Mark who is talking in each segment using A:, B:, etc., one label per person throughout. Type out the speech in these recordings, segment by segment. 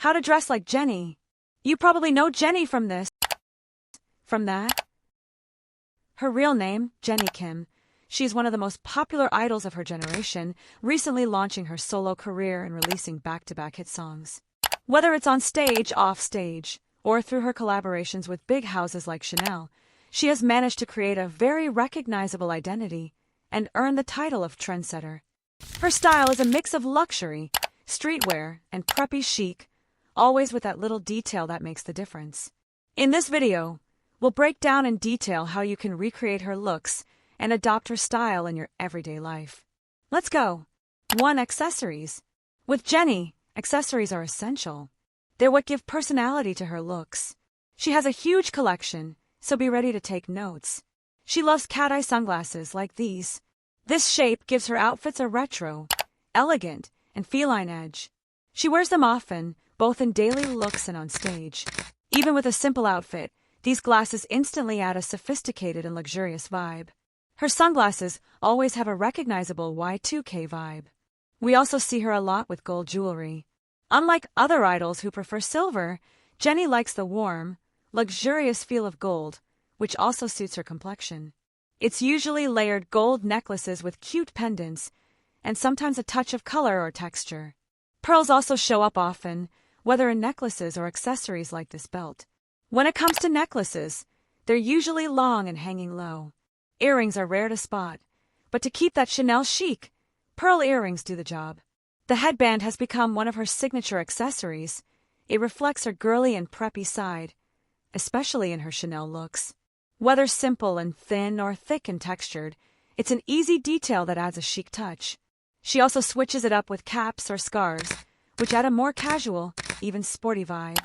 A: How to dress like Jennie. You probably know Jennie from this. From that. Her real name, Jennie Kim. She's one of the most popular idols of her generation, recently launching her solo career and releasing back-to-back hit songs. Whether it's on stage, off stage, or through her collaborations with big houses like Chanel, she has managed to create a very recognizable identity and earn the title of trendsetter. Her style is a mix of luxury, streetwear, and preppy chic, always with that little detail that makes the difference. In this video, we'll break down in detail how you can recreate her looks and adopt her style in your everyday life. Let's go! 1. Accessories. With Jennie, accessories are essential. They're what give personality to her looks. She has a huge collection, so be ready to take notes. She loves cat-eye sunglasses like these. This shape gives her outfits a retro, elegant, and feline edge. She wears them often, both in daily looks and on stage. Even with a simple outfit, these glasses instantly add a sophisticated and luxurious vibe. Her sunglasses always have a recognizable Y2K vibe. We also see her a lot with gold jewelry. Unlike other idols who prefer silver, Jennie likes the warm, luxurious feel of gold, which also suits her complexion. It's usually layered gold necklaces with cute pendants, and sometimes a touch of color or texture. Pearls also show up often, whether in necklaces or accessories like this belt. When it comes to necklaces, they're usually long and hanging low. Earrings are rare to spot, but to keep that Chanel chic, pearl earrings do the job. The headband has become one of her signature accessories. It reflects her girly and preppy side, especially in her Chanel looks. Whether simple and thin or thick and textured, it's an easy detail that adds a chic touch. She also switches it up with caps or scarves, which add a more casual, even sporty vibe.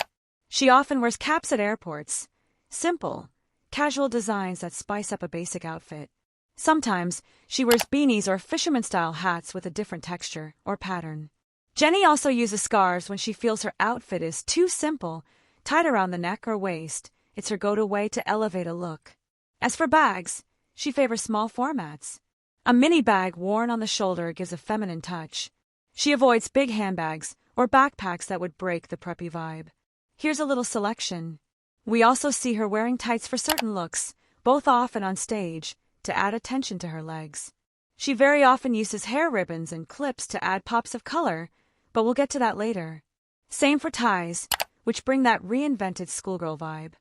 A: She often wears caps at airports. Simple, casual designs that spice up a basic outfit. Sometimes, she wears beanies or fisherman-style hats with a different texture or pattern. Jennie also uses scarves when she feels her outfit is too simple, tied around the neck or waist. It's her go-to way to elevate a look. As for bags, she favors small formats. A mini bag worn on the shoulder gives a feminine touch. She avoids big handbags or backpacks that would break the preppy vibe. Here's a little selection. We also see her wearing tights for certain looks, both off and on stage, to add attention to her legs. She very often uses hair ribbons and clips to add pops of color, but we'll get to that later. Same for ties, which bring that reinvented schoolgirl vibe.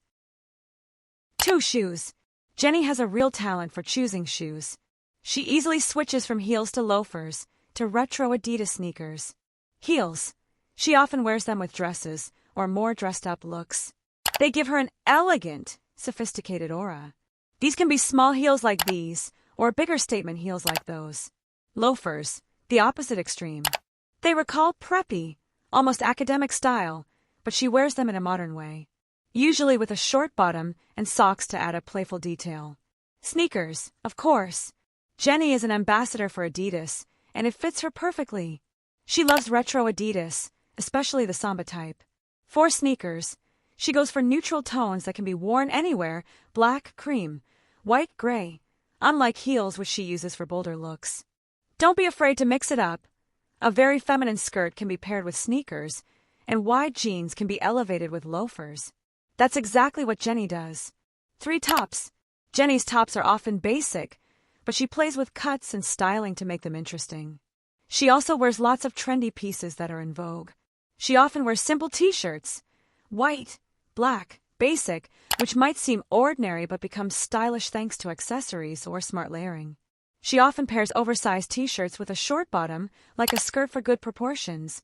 A: 2. Shoes. Jennie has a real talent for choosing shoes. She easily switches from heels to loafers, to retro Adidas sneakers. Heels. She often wears them with dresses, or more dressed-up looks. They give her an elegant, sophisticated aura. These can be small heels like these, or bigger statement heels like those. Loafers, the opposite extreme. They recall preppy, almost academic style, but she wears them in a modern way. Usually with a short bottom and socks to add a playful detail. Sneakers, of course. Jennie is an ambassador for Adidas, and it fits her perfectly. She loves retro Adidas, especially the Samba type. For sneakers, she goes for neutral tones that can be worn anywhere: black, cream, white, gray, unlike heels which she uses for bolder looks. Don't be afraid to mix it up. A very feminine skirt can be paired with sneakers, and wide jeans can be elevated with loafers. That's exactly what Jennie does. 3. Tops. Jennie's tops are often basic, but she plays with cuts and styling to make them interesting. She also wears lots of trendy pieces that are in vogue. She often wears simple t-shirts, white, black, basic, which might seem ordinary but becomes stylish thanks to accessories or smart layering. She often pairs oversized t-shirts with a short bottom, like a skirt for good proportions.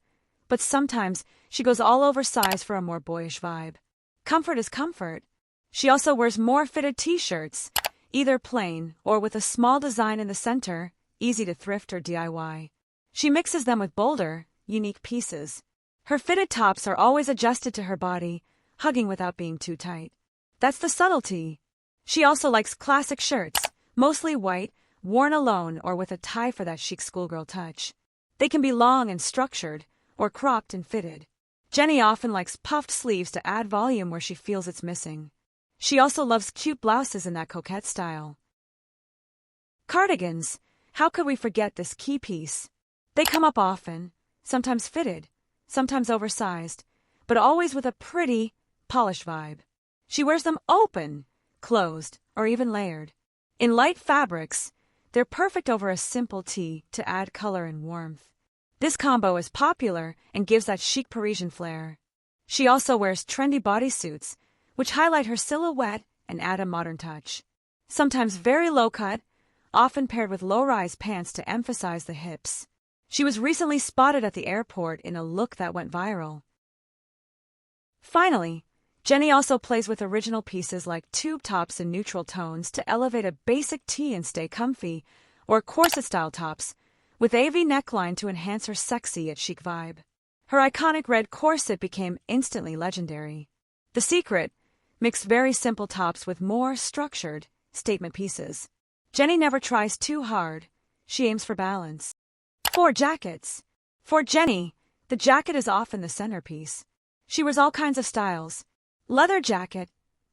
A: But sometimes she goes all oversized for a more boyish vibe. Comfort is comfort. She also wears more fitted t-shirts, either plain or with a small design in the center, easy to thrift or DIY. She mixes them with bolder, unique pieces. Her fitted tops are always adjusted to her body, hugging without being too tight. That's the subtlety. She also likes classic shirts, mostly white, worn alone or with a tie for that chic schoolgirl touch. They can be long and structured, or cropped and fitted. Jennie often likes puffed sleeves to add volume where she feels it's missing. She also loves cute blouses in that coquette style. Cardigans. How could we forget this key piece? They come up often, sometimes fitted, sometimes oversized, but always with a pretty, polished vibe. She wears them open, closed, or even layered. In light fabrics, they're perfect over a simple tee to add color and warmth. This combo is popular and gives that chic Parisian flair. She also wears trendy bodysuits, which highlight her silhouette and add a modern touch. Sometimes very low-cut, often paired with low-rise pants to emphasize the hips. She was recently spotted at the airport in a look that went viral. Finally, Jennie also plays with original pieces like tube tops in neutral tones to elevate a basic tee and stay comfy, or corset-style tops, with a V neckline to enhance her sexy yet chic vibe. Her iconic red corset became instantly legendary. The secret: mix very simple tops with more structured, statement pieces. Jennie never tries too hard. She aims for balance. 4 jackets. For Jennie, the jacket is often the centerpiece. She wears all kinds of styles. Leather jacket,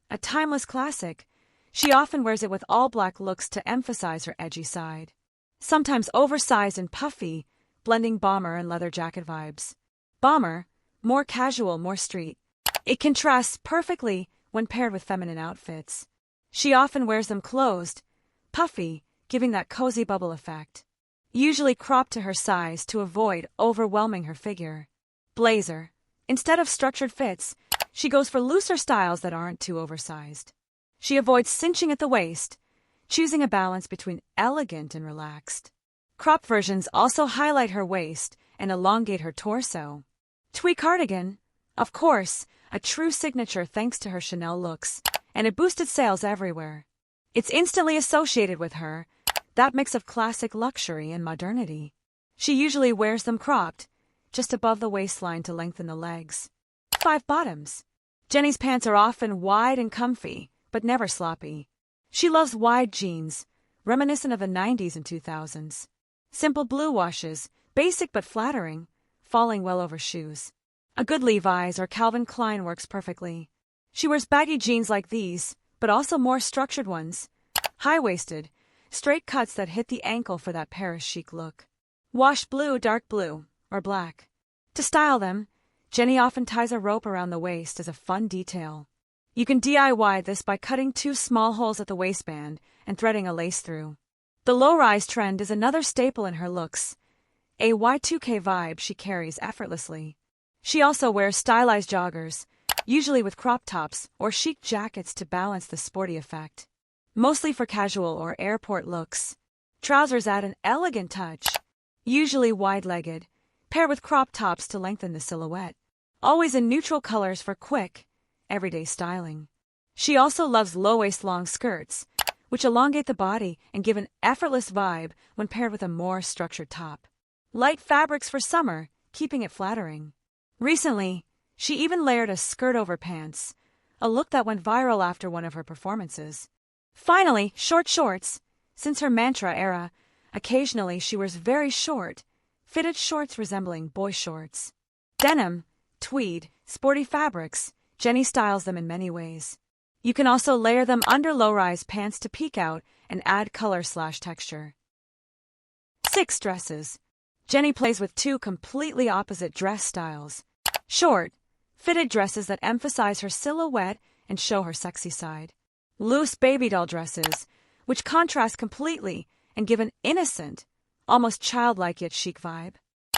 A: a timeless classic. She often wears it with all black looks to emphasize her edgy side. Sometimes oversized and puffy, blending bomber and leather jacket vibes. Bomber, more casual, more street. It contrasts perfectly when paired with feminine outfits. She often wears them closed, puffy, giving that cozy bubble effect. Usually cropped to her size to avoid overwhelming her figure. Blazer. Instead of structured fits, she goes for looser styles that aren't too oversized. She avoids cinching at the waist, choosing a balance between elegant and relaxed. Cropped versions also highlight her waist and elongate her torso. Tweed cardigan. Of course, a true signature thanks to her Chanel looks, and it boosted sales everywhere. It's instantly associated with her, that mix of classic luxury and modernity. She usually wears them cropped, just above the waistline to lengthen the legs. 5 bottoms. Jennie's pants are often wide and comfy, but never sloppy. She loves wide jeans, reminiscent of the 90s and 2000s. Simple blue washes, basic but flattering, falling well over shoes. A good Levi's or Calvin Klein works perfectly. She wears baggy jeans like these, but also more structured ones. High-waisted, straight cuts that hit the ankle for that Paris chic look. Washed blue, dark blue, or black. To style them, Jennie often ties a rope around the waist as a fun detail. You can DIY this by cutting 2 small holes at the waistband and threading a lace through. The low-rise trend is another staple in her looks, a Y2K vibe she carries effortlessly. She also wears stylized joggers, usually with crop tops or chic jackets to balance the sporty effect. Mostly for casual or airport looks. Trousers add an elegant touch, usually wide-legged, paired with crop tops to lengthen the silhouette. Always in neutral colors for quick, everyday styling. She also loves low-waist long skirts, which elongate the body and give an effortless vibe when paired with a more structured top. Light fabrics for summer, keeping it flattering. Recently, she even layered a skirt over pants, a look that went viral after one of her performances. Finally, short shorts. Since her mantra era, occasionally she wears very short, fitted shorts resembling boy shorts. Denim, tweed, sporty fabrics. Jennie styles them in many ways. You can also layer them under low-rise pants to peek out and add color/texture. 6 dresses. Jennie plays with 2 completely opposite dress styles. Short, fitted dresses that emphasize her silhouette and show her sexy side. Loose baby doll dresses, which contrast completely and give an innocent, almost childlike yet chic vibe.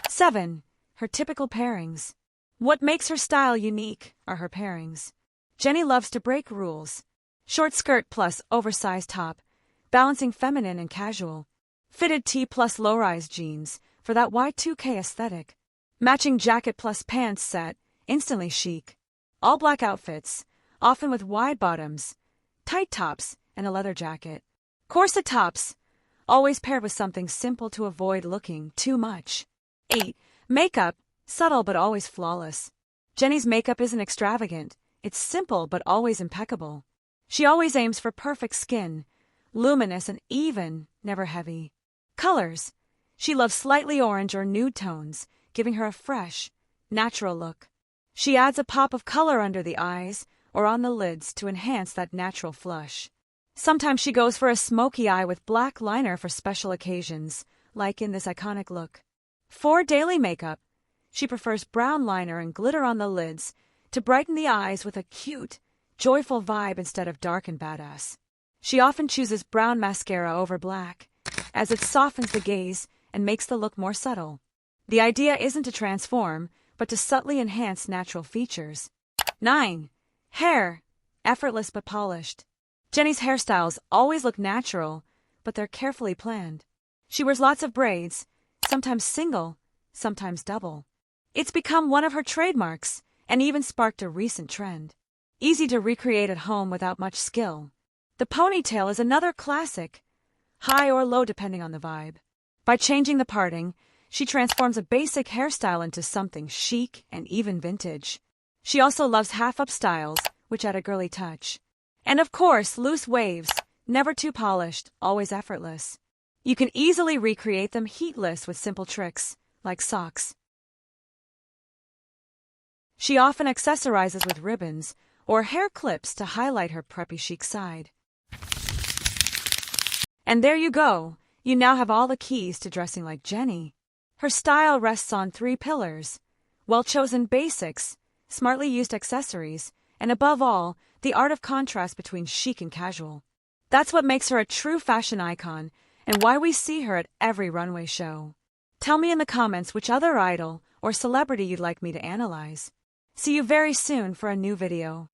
A: 7. Her typical pairings. What makes her style unique are her pairings. Jennie loves to break rules. Short skirt plus oversized top, balancing feminine and casual. Fitted tee plus low-rise jeans for that Y2K aesthetic. Matching jacket plus pants set, instantly chic. All black outfits, often with wide bottoms, tight tops, and a leather jacket. Corset tops, always paired with something simple to avoid looking too much. 8. Makeup, subtle but always flawless. Jennie's makeup isn't extravagant, it's simple but always impeccable. She always aims for perfect skin, luminous and even, never heavy. Colors. She loves slightly orange or nude tones, giving her a fresh, natural look. She adds a pop of color under the eyes or on the lids to enhance that natural flush. Sometimes she goes for a smoky eye with black liner for special occasions, like in this iconic look. For daily makeup, She prefers brown liner and glitter on the lids to brighten the eyes with a cute, joyful vibe instead of dark and badass. She often chooses brown mascara over black, as it softens the gaze and makes the look more subtle. The idea isn't to transform, but to subtly enhance natural features. 9. Hair. Effortless but polished. Jennie's hairstyles always look natural, but they're carefully planned. She wears lots of braids, sometimes single, sometimes double. It's become one of her trademarks, and even sparked a recent trend. Easy to recreate at home without much skill. The ponytail is another classic, high or low depending on the vibe. By changing the parting, she transforms a basic hairstyle into something chic and even vintage. She also loves half-up styles, which add a girly touch. And of course, loose waves, never too polished, always effortless. You can easily recreate them heatless with simple tricks, like socks. She often accessorizes with ribbons or hair clips to highlight her preppy chic side. And there you go. You now have all the keys to dressing like Jennie. Her style rests on 3 pillars: well-chosen basics, smartly used accessories, and above all, the art of contrast between chic and casual. That's what makes her a true fashion icon and why we see her at every runway show. Tell me in the comments which other idol or celebrity you'd like me to analyze. See you very soon for a new video.